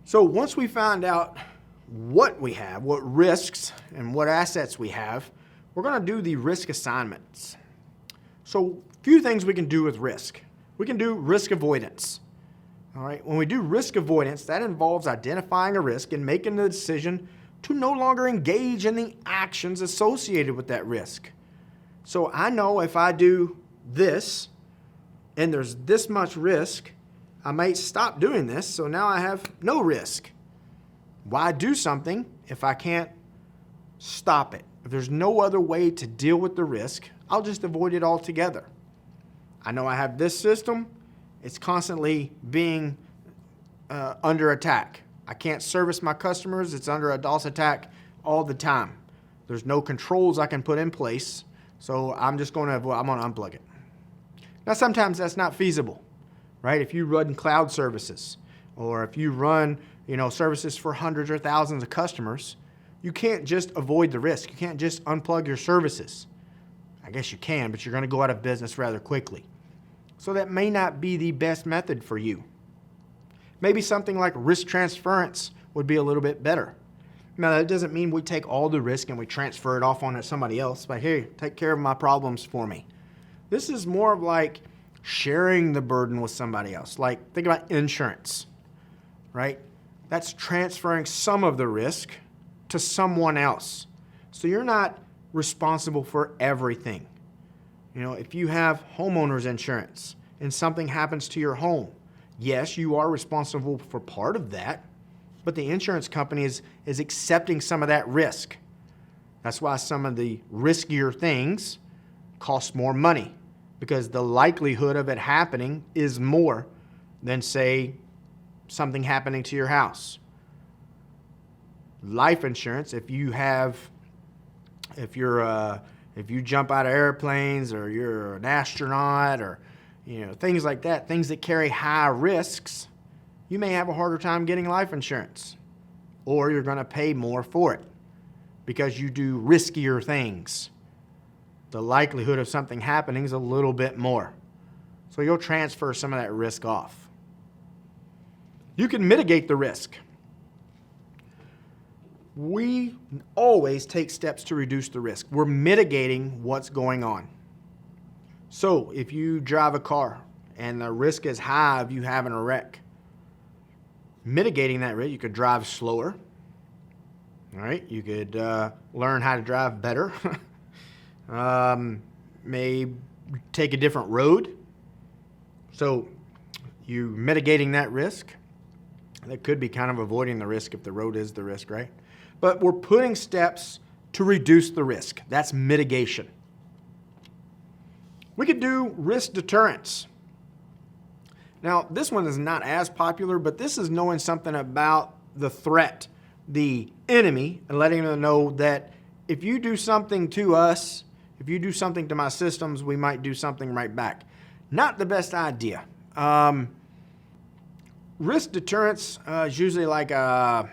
So once we find out what we have, what risks and what assets we have, we're going to do the risk assignments. So a few things we can do with risk. We can do risk avoidance. All right. When we do risk avoidance, that involves identifying a risk and making the decision to no longer engage in the actions associated with that risk. So I know if I do this and there's this much risk, I might stop doing this, so now I have no risk. Why do something if I can't stop it? If there's no other way to deal with the risk, I'll just avoid it altogether. I know I have this system. It's constantly being under attack. I can't service my customers. It's under a DOS attack all the time. There's no controls I can put in place, so I'm just going to avoid. I'm going to unplug it. Now, sometimes that's not feasible, right? If you run cloud services, or if you run, services for hundreds or thousands of customers, you can't just avoid the risk. You can't just unplug your services. I guess you can, but you're going to go out of business rather quickly. So that may not be the best method for you. Maybe something like risk transference would be a little bit better. Now, that doesn't mean we take all the risk and we transfer it off onto somebody else, but here, take care of my problems for me. This is more of like sharing the burden with somebody else. Like, think about insurance, right? That's transferring some of the risk to someone else. So you're not responsible for everything. If you have homeowners insurance and something happens to your home, yes, you are responsible for part of that, but the insurance company is accepting some of that risk. That's why some of the riskier things cost more money, because the likelihood of it happening is more than, say, something happening to your house. Life insurance, if you jump out of airplanes, or you're an astronaut, or things like that, things that carry high risks, you may have a harder time getting life insurance, or you're going to pay more for it because you do riskier things. The likelihood of something happening is a little bit more. So you'll transfer some of that risk off. You can mitigate the risk. We always take steps to reduce the risk. We're mitigating what's going on. So if you drive a car and the risk is high of you having a wreck, mitigating that risk, you could drive slower. All right, you could learn how to drive better. May take a different road. So you mitigating that risk. That could be kind of avoiding the risk if the road is the risk, right? But we're putting steps to reduce the risk. That's mitigation. We could do risk deterrence. Now, this one is not as popular, but this is knowing something about the threat, the enemy, and letting them know that if you do something to us, if you do something to my systems, we might do something right back. Not the best idea. Risk deterrence is usually like a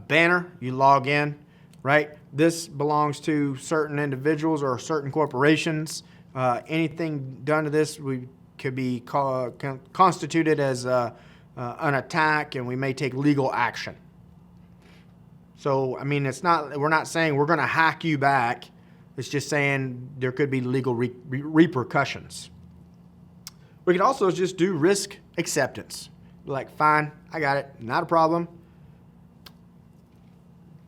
banner. You log in, right? This belongs to certain individuals or certain corporations. Anything done to this could be constituted as an attack, and we may take legal action. So, we're not saying we're going to hack you back. It's just saying there could be legal repercussions. We could also just do risk acceptance. Like, fine, I got it, not a problem.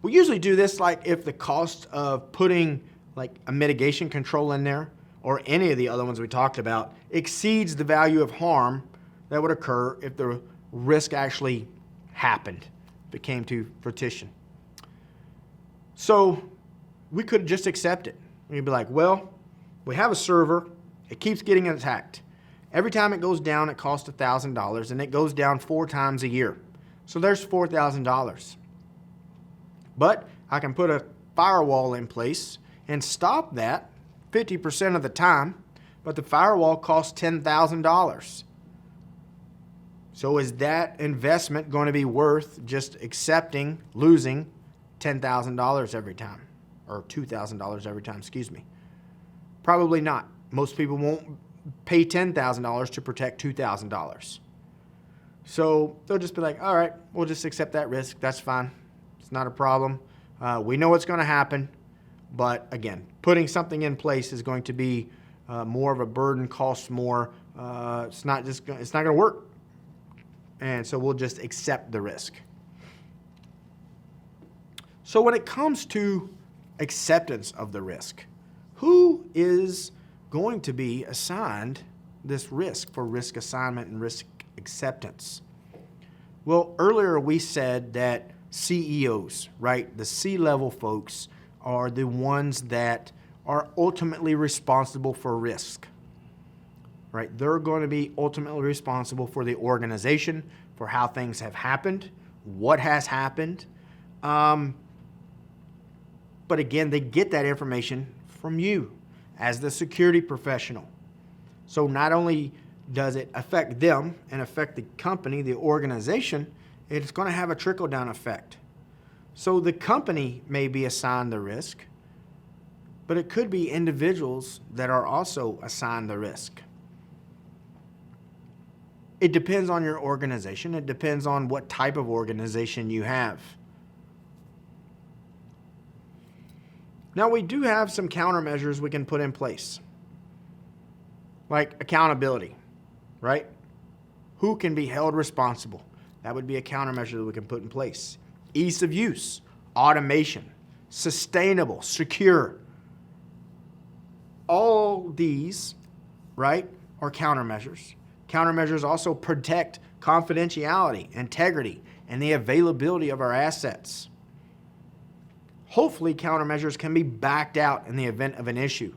We usually do this like if the cost of putting like a mitigation control in there, or any of the other ones we talked about, exceeds the value of harm that would occur if the risk actually happened, if it came to fruition. So we could just accept it. We'd be like, well, we have a server. It keeps getting attacked. Every time it goes down, it costs $1,000, and it goes down 4 times a year. So there's $4,000. But I can put a firewall in place and stop that 50% of the time, but the firewall costs $10,000. So is that investment going to be worth just accepting losing $10,000 every time, or $2,000 every time, Probably not. Most people won't pay $10,000 to protect $2,000. So they'll just be like, all right, we'll just accept that risk. That's fine. It's not a problem. We know what's going to happen. But again, putting something in place is going to be more of a burden, costs more. It's not going to work. And so we'll just accept the risk. So when it comes to acceptance of the risk, who is going to be assigned this risk for risk assignment and risk acceptance? Well, earlier we said that CEOs, right, the C-level folks are the ones that are ultimately responsible for risk, right? They're going to be ultimately responsible for the organization, for how things have happened, what has happened. But again, they get that information from you as the security professional. So not only does it affect them and affect the company, the organization, it's going to have a trickle-down effect. So the company may be assigned the risk, but it could be individuals that are also assigned the risk. It depends on your organization. It depends on what type of organization you have. Now, we do have some countermeasures we can put in place, like accountability, right? Who can be held responsible? That would be a countermeasure that we can put in place. Ease of use, automation, sustainable, secure. All these, right, are countermeasures. Countermeasures also protect confidentiality, integrity, and the availability of our assets. Hopefully, countermeasures can be backed out in the event of an issue.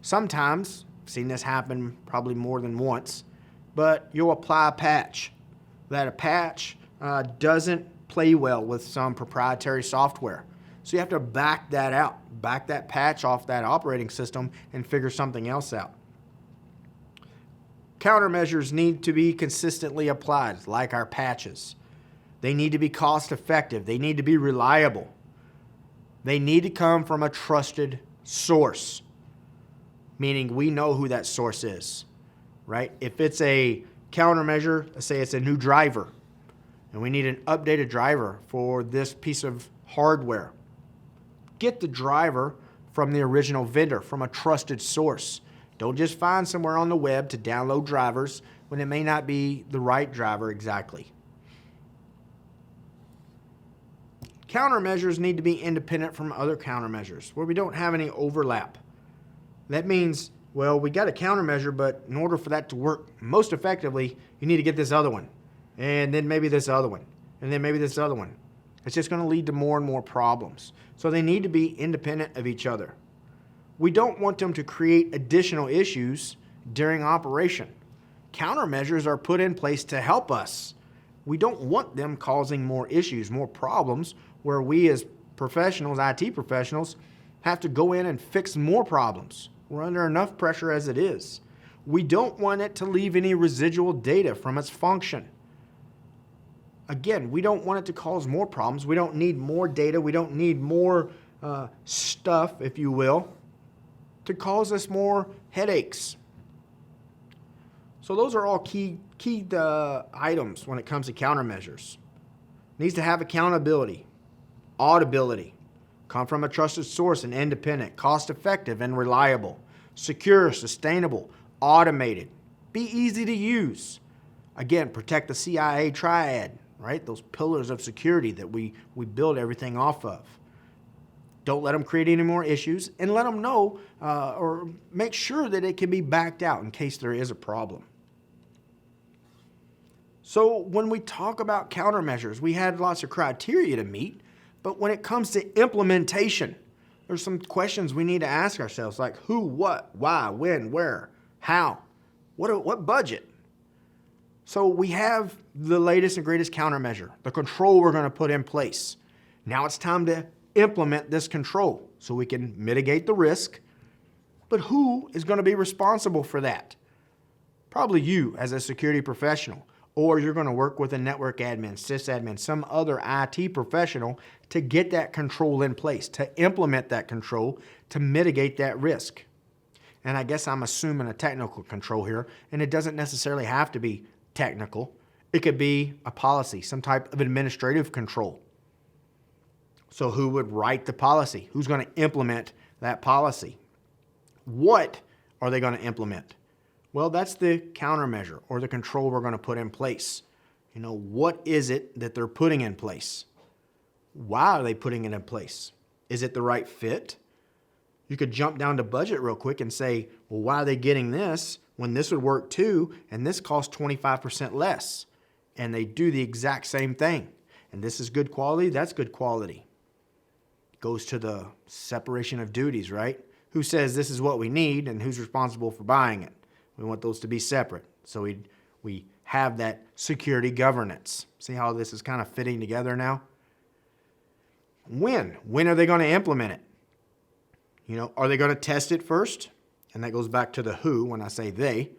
Sometimes, I've seen this happen probably more than once, but you'll apply a patch. That a patch doesn't play well with some proprietary software. So you have to back that out, back that patch off that operating system and figure something else out. Countermeasures need to be consistently applied, like our patches. They need to be cost effective. They need to be reliable. They need to come from a trusted source, meaning we know who that source is, right? If it's a countermeasure, let's say it's a new driver, and we need an updated driver for this piece of hardware. Get the driver from the original vendor, from a trusted source. Don't just find somewhere on the web to download drivers when it may not be the right driver exactly. Countermeasures need to be independent from other countermeasures where we don't have any overlap. That means, well, we got a countermeasure, but in order for that to work most effectively, you need to get this other one, and then maybe this other one, and then maybe this other one. It's just going to lead to more and more problems. So they need to be independent of each other. We don't want them to create additional issues during operation. Countermeasures are put in place to help us. We don't want them causing more issues, more problems, where we as professionals, IT professionals, have to go in and fix more problems. We're under enough pressure as it is. We don't want it to leave any residual data from its function. Again, we don't want it to cause more problems. We don't need more data. We don't need more stuff, if you will, to cause us more headaches. So those are all key items when it comes to countermeasures. Needs to have accountability, auditability, come from a trusted source and independent, cost-effective and reliable, secure, sustainable, automated, be easy to use. Again, protect the CIA triad, right? Those pillars of security that we build everything off of. Don't let them create any more issues, and let them know or make sure that it can be backed out in case there is a problem. So when we talk about countermeasures, we had lots of criteria to meet, but when it comes to implementation, there's some questions we need to ask ourselves, like who, what, why, when, where, how, what budget? So we have the latest and greatest countermeasure, the control we're going to put in place. Now it's time to implement this control so we can mitigate the risk. But who is going to be responsible for that? Probably you as a security professional, or you're going to work with a network admin, sysadmin, some other IT professional to get that control in place, to implement that control, to mitigate that risk. And I guess I'm assuming a technical control here, and it doesn't necessarily have to be technical. It could be a policy, some type of administrative control. So who would write the policy? Who's going to implement that policy? What are they going to implement? Well, that's the countermeasure or the control we're going to put in place. What is it that they're putting in place? Why are they putting it in place? Is it the right fit? You could jump down to budget real quick and say, well, why are they getting this when this would work too, and this costs 25% less? And they do the exact same thing. And this is good quality, that's good quality. Goes to the separation of duties, right? Who says this is what we need and who's responsible for buying it? We want those to be separate. So we have that security governance. See how this is kind of fitting together now? When are they going to implement it? Are they going to test it first? And that goes back to the who when I say they.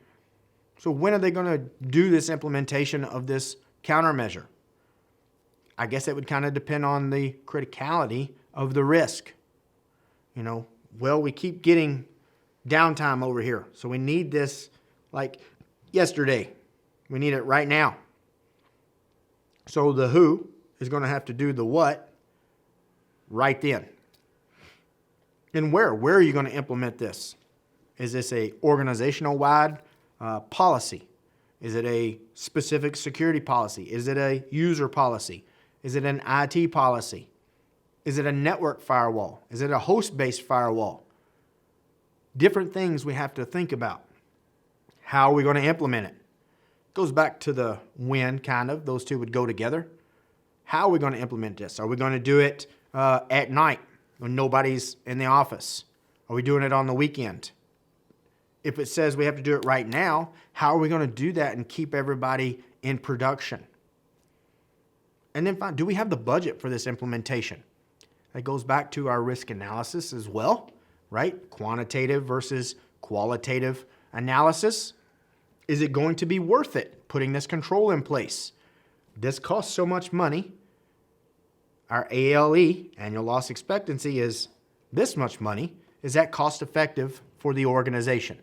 So when are they going to do this implementation of this countermeasure? I guess it would kind of depend on the criticality of the risk. Well, we keep getting downtime over here. So we need this like yesterday. We need it right now. So the who is going to have to do the what right then. And where? Where are you going to implement this? Is this a organizational-wide policy? Is it a specific security policy? Is it a user policy? Is it an IT policy? Is it a network firewall? Is it a host-based firewall? Different things we have to think about. How are we going to implement it? Goes back to the when, kind of. Those two would go together. How are we going to implement this? Are we going to do it at night when nobody's in the office? Are we doing it on the weekend? If it says we have to do it right now, how are we going to do that and keep everybody in production? And then do we have the budget for this implementation? That goes back to our risk analysis as well, right? Quantitative versus qualitative analysis. Is it going to be worth it putting this control in place? This costs so much money. Our ALE, annual loss expectancy, is this much money. Is that cost effective for the organization?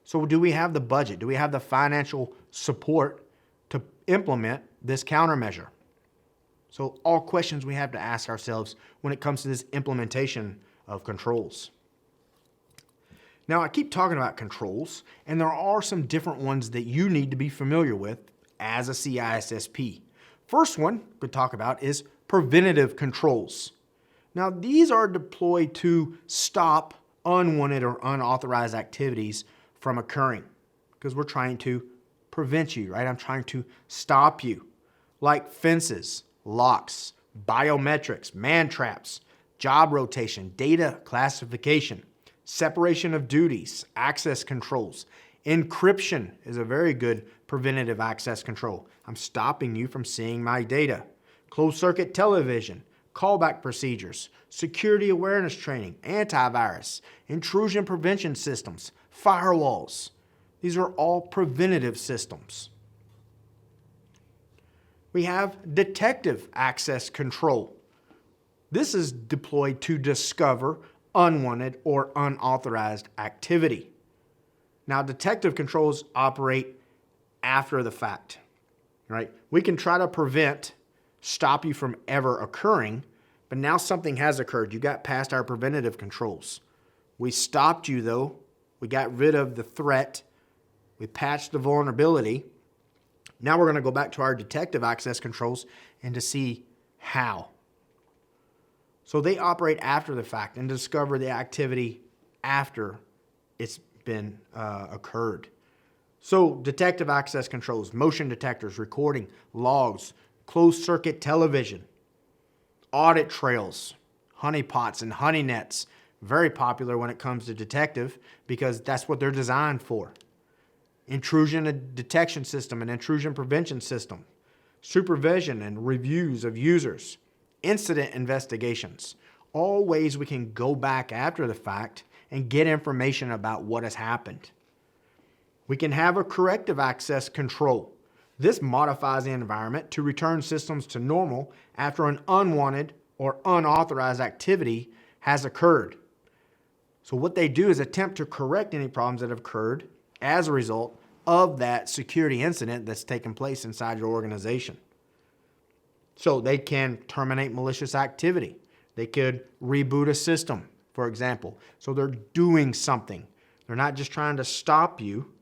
So do we have the budget? Do we have the financial support to implement this countermeasure? So all questions we have to ask ourselves when it comes to this implementation of controls. Now, I keep talking about controls, and there are some different ones that you need to be familiar with as a CISSP. First one we talk about is preventative controls. Now, these are deployed to stop unwanted or unauthorized activities from occurring because we're trying to prevent you, right? I'm trying to stop you, like fences, locks, biometrics, man traps, job rotation, data classification, separation of duties, access controls. Encryption is a very good preventative access control. I'm stopping you from seeing my data. Closed circuit television, callback procedures, security awareness training, antivirus, intrusion prevention systems, firewalls. These are all preventative systems. We have detective access control. This is deployed to discover unwanted or unauthorized activity. Now, detective controls operate after the fact, right? We can try to stop you from ever occurring, but now something has occurred. You got past our preventative controls. We stopped you though. We got rid of the threat. We patched the vulnerability. Now we're going to go back to our detective access controls and to see how. So they operate after the fact and discover the activity after it's been occurred. So detective access controls, motion detectors, recording, logs, closed circuit television, audit trails, honeypots and honey nets. Very popular when it comes to detective because that's what they're designed for. Intrusion detection system and intrusion prevention system, supervision and reviews of users, incident investigations, all ways we can go back after the fact and get information about what has happened. We can have a corrective access control. This modifies the environment to return systems to normal after an unwanted or unauthorized activity has occurred. So what they do is attempt to correct any problems that have occurred as a result of that security incident that's taken place inside your organization. So they can terminate malicious activity. They could reboot a system, for example. So they're doing something. They're not just trying to stop you.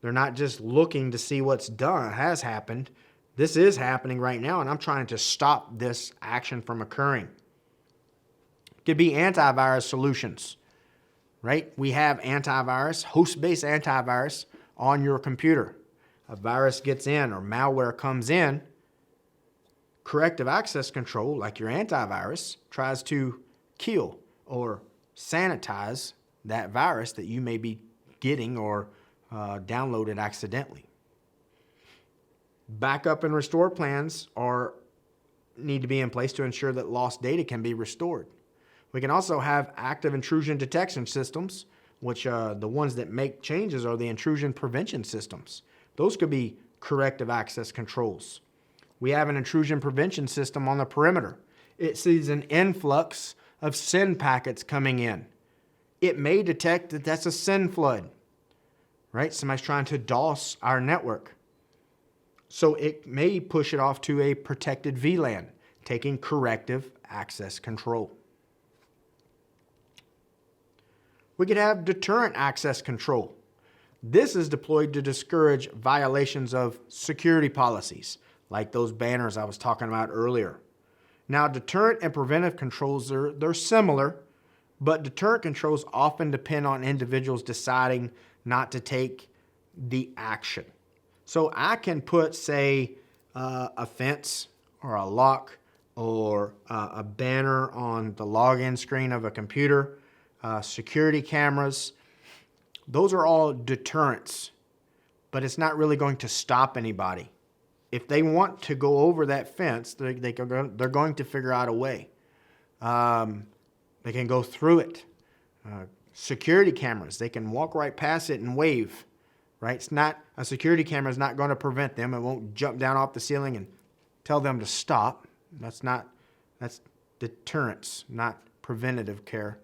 They're not just looking to see what's done, has happened. This is happening right now, and I'm trying to stop this action from occurring. It could be antivirus solutions, right? We have antivirus, host-based antivirus on your computer. A virus gets in or malware comes in. Corrective access control, like your antivirus, tries to kill or sanitize that virus that you may be getting or downloaded accidentally. Backup and restore plans need to be in place to ensure that lost data can be restored. We can also have active intrusion detection systems, which the ones that make changes are the intrusion prevention systems. Those could be corrective access controls. We have an intrusion prevention system on the perimeter. It sees an influx of SYN packets coming in. It may detect that that's a SYN flood, right? Somebody's trying to DOS our network. So it may push it off to a protected VLAN, taking corrective access control. We could have deterrent access control. This is deployed to discourage violations of security policies, like those banners I was talking about earlier. Now, deterrent and preventive controls, they're similar, but deterrent controls often depend on individuals deciding not to take the action. So I can put, say, a fence or a lock or a banner on the login screen of a computer, security cameras. Those are all deterrents, but it's not really going to stop anybody. If they want to go over that fence, they're going to figure out a way. They can go through it. Security cameras, they can walk right past it and wave. Right? It's not, a security camera is not going to prevent them. It won't jump down off the ceiling and tell them to stop. That's deterrence, not preventative care.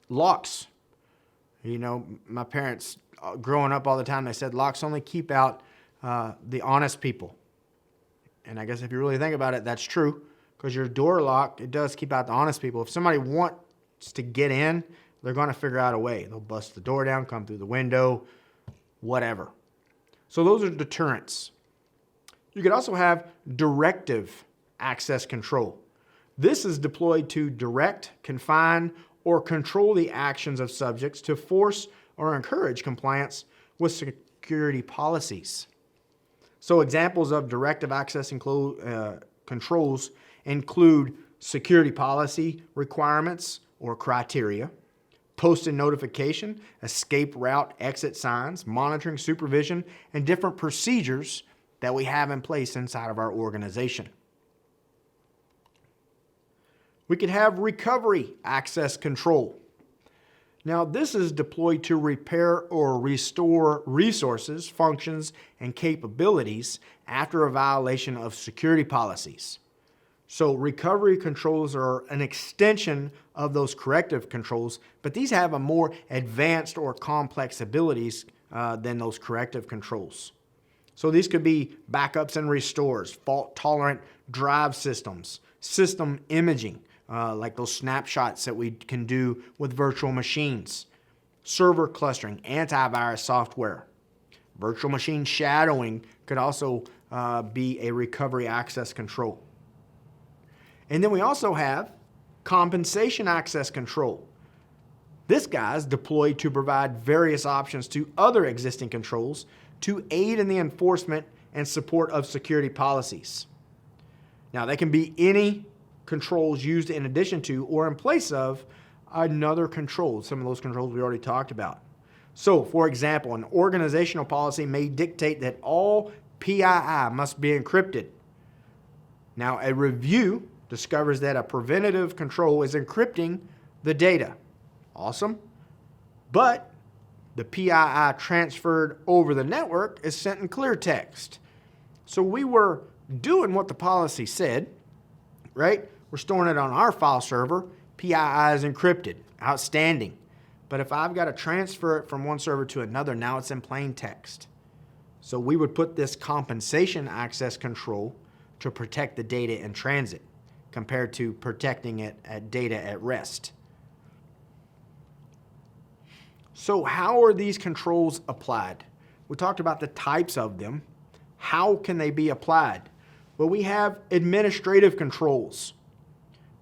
Locks. You know, my parents, growing up all the time, they said locks only keep out the honest people. And I guess if you really think about it, that's true. Because your door lock, it does keep out the honest people. If somebody wants to get in, they're going to figure out a way. They'll bust the door down, come through the window, whatever. So those are deterrents. You could also have directive access control. This is deployed to direct, confine, or control the actions of subjects to force or encourage compliance with security policies. So examples of directive access controls include security policy requirements or criteria, post-it notification, escape route exit signs, monitoring, supervision, and different procedures that we have in place inside of our organization. We could have recovery access control. Now, this is deployed to repair or restore resources, functions, and capabilities after a violation of security policies. So recovery controls are an extension of those corrective controls, but these have a more advanced or complex abilities than those corrective controls. So these could be backups and restores, fault-tolerant drive systems, system imaging, like those snapshots that we can do with virtual machines, server clustering, antivirus software. Virtual machine shadowing could also be a recovery access control. And then we also have compensation access control. This guy is deployed to provide various options to other existing controls to aid in the enforcement and support of security policies. Now, they can be any controls used in addition to or in place of another control. Some of those controls we already talked about. So, for example, an organizational policy may dictate that all PII must be encrypted. Now, a review discovers that a preventative control is encrypting the data. Awesome. But the PII transferred over the network is sent in clear text. So we were doing what the policy said, right? We're storing it on our file server. PII is encrypted. Outstanding. But if I've got to transfer it from one server to another, now it's in plain text. So we would put this compensation access control to protect the data in transit compared to protecting it at data at rest. So how are these controls applied? We talked about the types of them. How can they be applied? Well, we have administrative controls.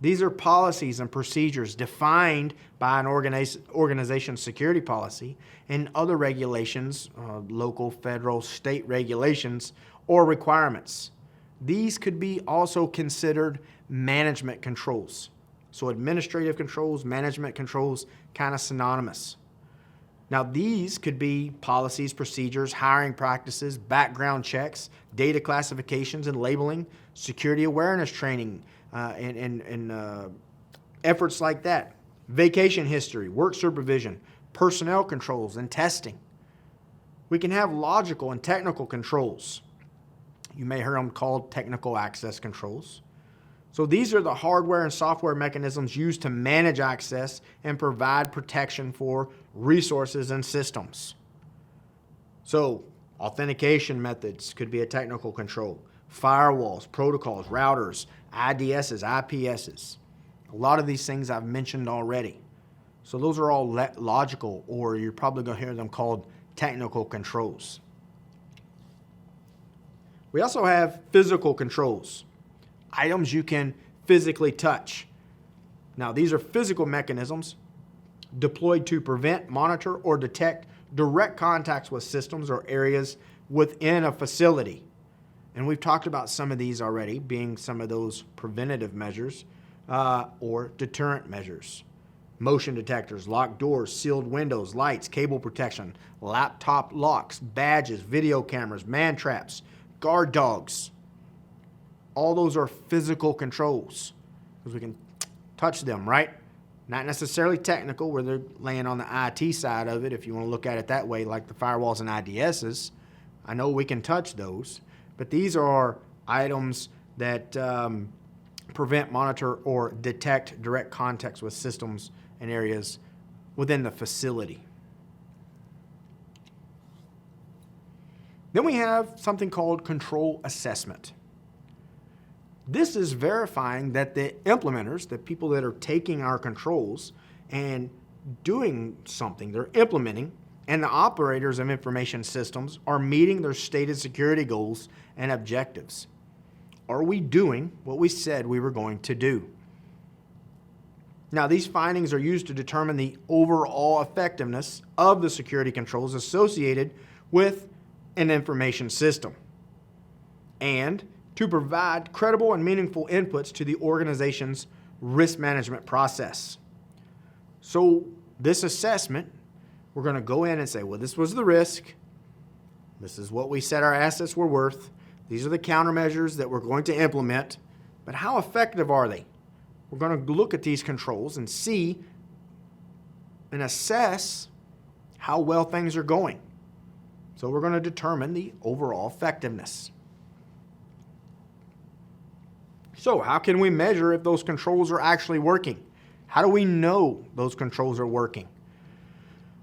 These are policies and procedures defined by an organization's security policy and other regulations, local, federal, state regulations, or requirements. These could be also considered management controls. So administrative controls, management controls, kind of synonymous. Now, these could be policies, procedures, hiring practices, background checks, data classifications and labeling, security awareness training, and efforts like that. Vacation history, work supervision, personnel controls, and testing. We can have logical and technical controls. You may hear them called technical access controls. So these are the hardware and software mechanisms used to manage access and provide protection for resources and systems. So authentication methods could be a technical control. Firewalls, protocols, routers, IDSs, IPSs. A lot of these things I've mentioned already. So those are all logical, or you're probably going to hear them called technical controls. We also have physical controls, items you can physically touch. Now, these are physical mechanisms deployed to prevent, monitor, or detect direct contacts with systems or areas within a facility. And we've talked about some of these already, being some of those preventative measures or deterrent measures. Motion detectors, locked doors, sealed windows, lights, cable protection, laptop locks, badges, video cameras, man traps, guard dogs. All those are physical controls because we can touch them, right? Not necessarily technical, where they're laying on the IT side of it, if you want to look at it that way, like the firewalls and IDSs. I know we can touch those, but these are items that prevent, monitor, or detect direct contacts with systems and areas within the facility. Then we have something called control assessment. This is verifying that the implementers, the people that are taking our controls and doing something, they're implementing, and the operators of information systems are meeting their stated security goals and objectives. Are we doing what we said we were going to do? Now, these findings are used to determine the overall effectiveness of the security controls associated with an information system, and to provide credible and meaningful inputs to the organization's risk management process. So this assessment, we're going to go in and say, well, this was the risk. This is what we said our assets were worth. These are the countermeasures that we're going to implement. But how effective are they? We're going to look at these controls and see and assess how well things are going. So we're going to determine the overall effectiveness. So how can we measure if those controls are actually working? How do we know those controls are working?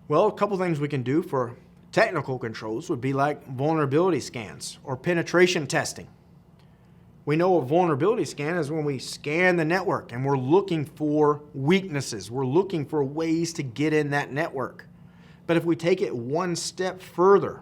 Well, a couple things we can do for technical controls would be like vulnerability scans or penetration testing. We know a vulnerability scan is when we scan the network and we're looking for weaknesses. We're looking for ways to get in that network. But if we take it one step further,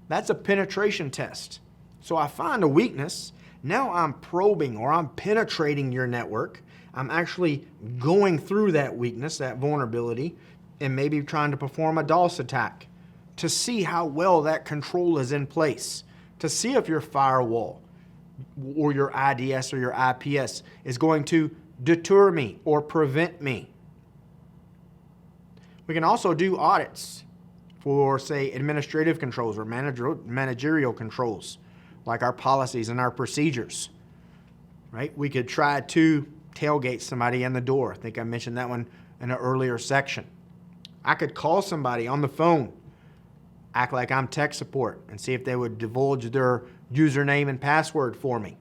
that's a penetration test. So I find a weakness. Now I'm probing or I'm penetrating your network. I'm actually going through that weakness, that vulnerability, and maybe trying to perform a DOS attack to see how well that control is in place, to see if your firewall or your IDS or your IPS is going to deter me or prevent me. We can also do audits for, say, administrative controls or managerial controls, like our policies and our procedures, right? We could try to tailgate somebody in the door. I think I mentioned that one in an earlier section. I could call somebody on the phone, act like I'm tech support, and see if they would divulge their username and password for me.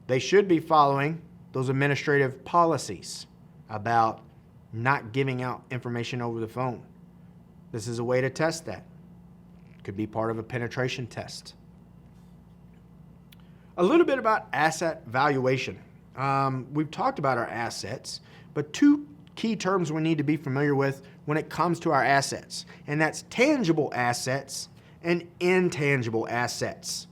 They should be following those administrative policies about not giving out information over the phone. This is a way to test that. Could be part of a penetration test. A little bit about asset valuation. We've talked about our assets, but two key terms we need to be familiar with when it comes to our assets, and that's tangible assets and intangible assets.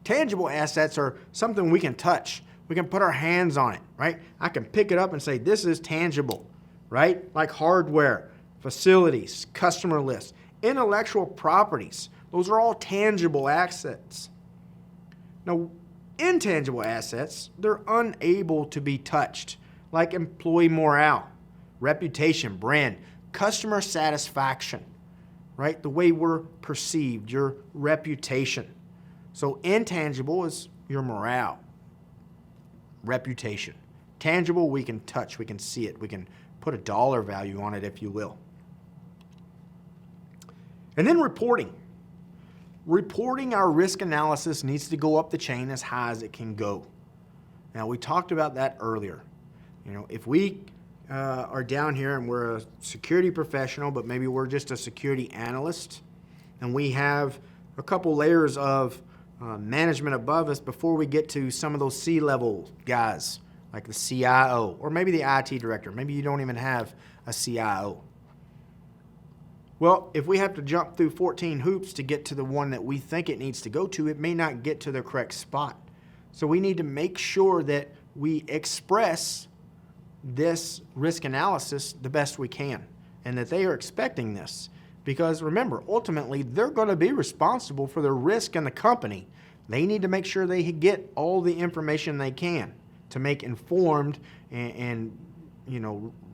Tangible assets are something we can touch. We can put our hands on it, right? I can pick it up and say, this is tangible, right? Like hardware, facilities, customer lists, intellectual properties. Those are all tangible assets. Now, intangible assets, they're unable to be touched, like employee morale, reputation, brand, customer satisfaction, right? The way we're perceived, your reputation. So intangible is your morale, reputation. Tangible, we can touch, we can see it, we can put a dollar value on it, if you will. And then reporting. Reporting our risk analysis needs to go up the chain as high as it can go. Now, we talked about that earlier. You know, if we are down here and we're a security professional, but maybe we're just a security analyst, and we have a couple layers of management above us before we get to some of those C-level guys, like the CIO, or maybe the IT director. Maybe you don't even have a CIO. Well, if we have to jump through 14 hoops to get to the one that we think it needs to go to, it may not get to the correct spot. So we need to make sure that we express this risk analysis the best we can, and that they are expecting this. Because remember, ultimately, they're going to be responsible for the risk in the company. They need to make sure they get all the information they can to make informed and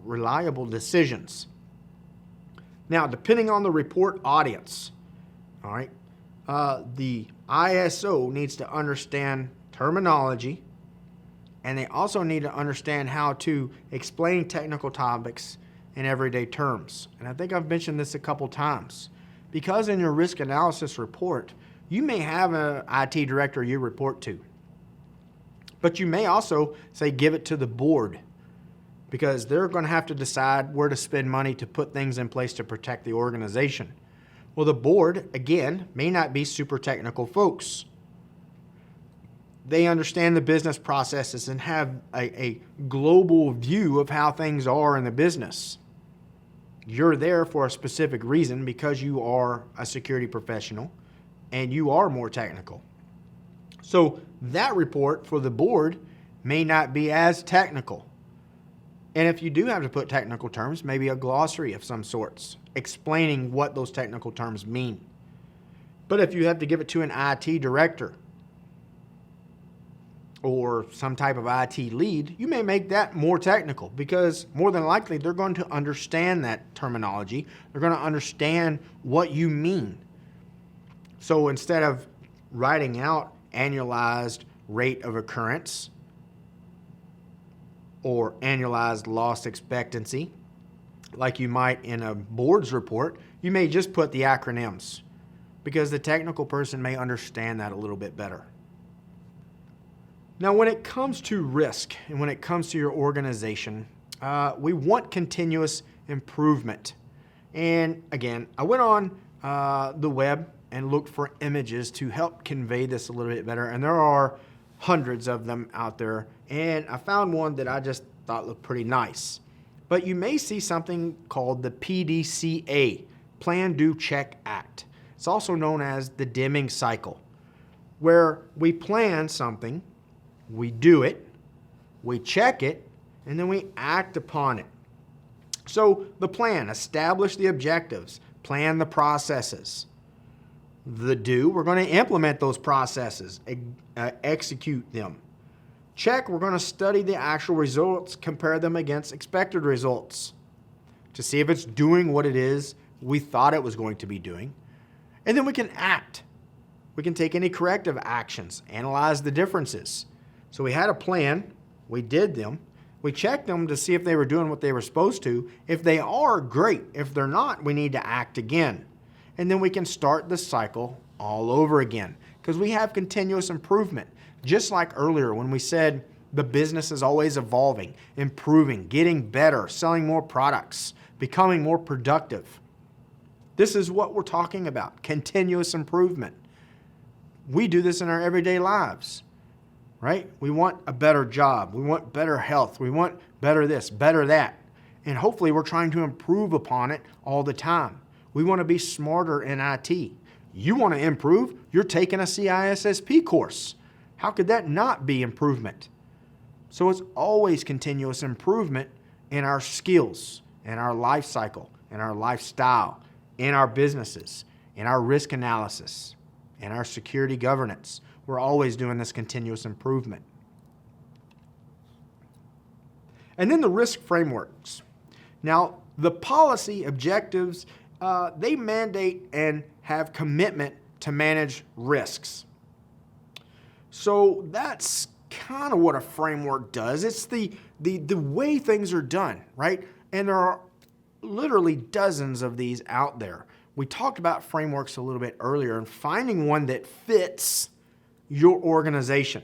reliable decisions. Now, depending on the report audience, all right, the ISO needs to understand terminology, and they also need to understand how to explain technical topics in everyday terms. And I think I've mentioned this a couple times. Because in your risk analysis report, you may have an IT director you report to, but you may also say give it to the board, because they're going to have to decide where to spend money to put things in place to protect the organization. Well, the board, again, may not be super technical folks. They understand the business processes and have a global view of how things are in the business. You're there for a specific reason because you are a security professional and you are more technical. So that report for the board may not be as technical. And if you do have to put technical terms, maybe a glossary of some sorts explaining what those technical terms mean. But if you have to give it to an IT director or some type of IT lead, you may make that more technical, because more than likely they're going to understand that terminology. They're going to understand what you mean. So instead of writing out annualized rate of occurrence or annualized loss expectancy, like you might in a board's report, you may just put the acronyms, because the technical person may understand that a little bit better. Now, when it comes to risk and when it comes to your organization, we want continuous improvement. And again, I went on the web and looked for images to help convey this a little bit better. And there are hundreds of them out there. And I found one that I just thought looked pretty nice. But you may see something called the PDCA, Plan, Do, Check, Act. It's also known as the Deming cycle, where we plan something, we do it, we check it, and then we act upon it. So the plan, establish the objectives, plan the processes. The do, we're going to implement those processes, execute them. Check, we're going to study the actual results, compare them against expected results to see if it's doing what it is we thought it was going to be doing. And then we can act. We can take any corrective actions, analyze the differences. So we had a plan, we did them, we checked them to see if they were doing what they were supposed to. If they are, great. If they're not, we need to act again. And then we can start the cycle all over again, because we have continuous improvement. Just like earlier when we said The business is always evolving, improving, getting better, selling more products, becoming more productive. This is what we're talking about, continuous improvement. We do this in our everyday lives, right? We want a better job. We want better health. We want better this, better that. And hopefully we're trying to improve upon it all the time. We want to be smarter in IT. You want to improve, you're taking a CISSP course. How could that not be improvement? So it's always continuous improvement in our skills, in our life cycle, in our lifestyle, in our businesses, in our risk analysis, in our security governance. We're always doing this continuous improvement. And then the risk frameworks. Now, the policy objectives, they mandate and have commitment to manage risks. So that's kind of what a framework does. It's the way things are done, right? And there are literally dozens of these out there. We talked about frameworks a little bit earlier and finding one that fits your organization.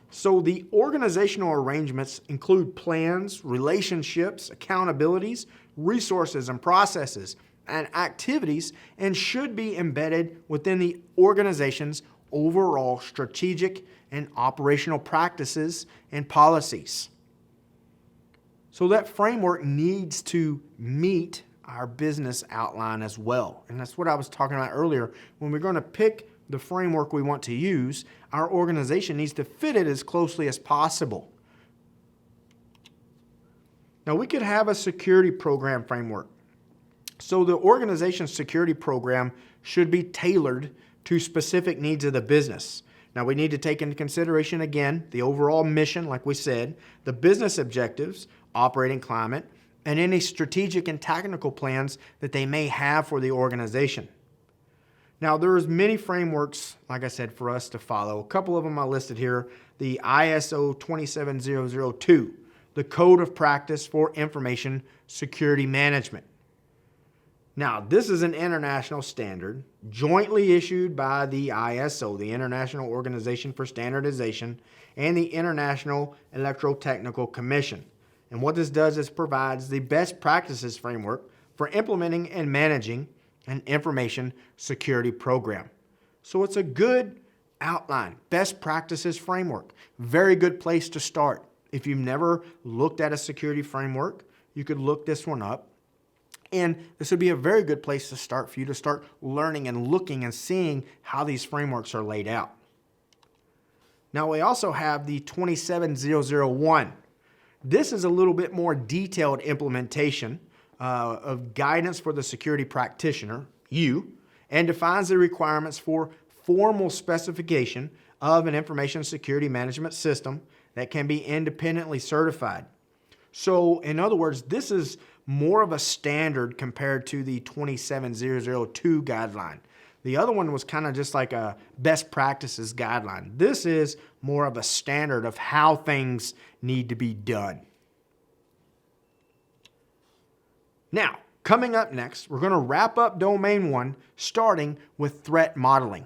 So the organizational arrangements include plans, relationships, accountabilities, resources and processes and activities, and should be embedded within the organization's overall strategic and operational practices and policies. So that framework needs to meet our business outline as well. And that's what I was talking about earlier. When we're going to pick the framework we want to use, our organization needs to fit it as closely as possible. Now, we could have a security program framework. So the organization's security program should be tailored to specific needs of the business. Now, we need to take into consideration, again, the overall mission, like we said, the business objectives, operating climate, and any strategic and technical plans that they may have for the organization. Now, there's many frameworks, like I said, for us to follow. A couple of them I listed here. The ISO 27002, the Code of Practice for Information Security Management. Now, this is an international standard jointly issued by the ISO, the International Organization for Standardization, and the International Electrotechnical Commission. And what this does is provides the best practices framework for implementing and managing an information security program. So it's a good outline, best practices framework. Very good place to start. If you've never looked at a security framework, you could look this one up. And this would be a very good place to start for you to start learning and looking and seeing how these frameworks are laid out. Now, we also have the 27001. This is a little bit more detailed implementation of guidance for the security practitioner, you, and defines the requirements for formal specification of an information security management system that can be independently certified. So, in other words, this is more of a standard compared to the 27002 guideline. The other one was kind of just like a best practices guideline. This is more of a standard of how things need to be done. Now, coming up next, we're going to wrap up Domain 1, starting with threat modeling.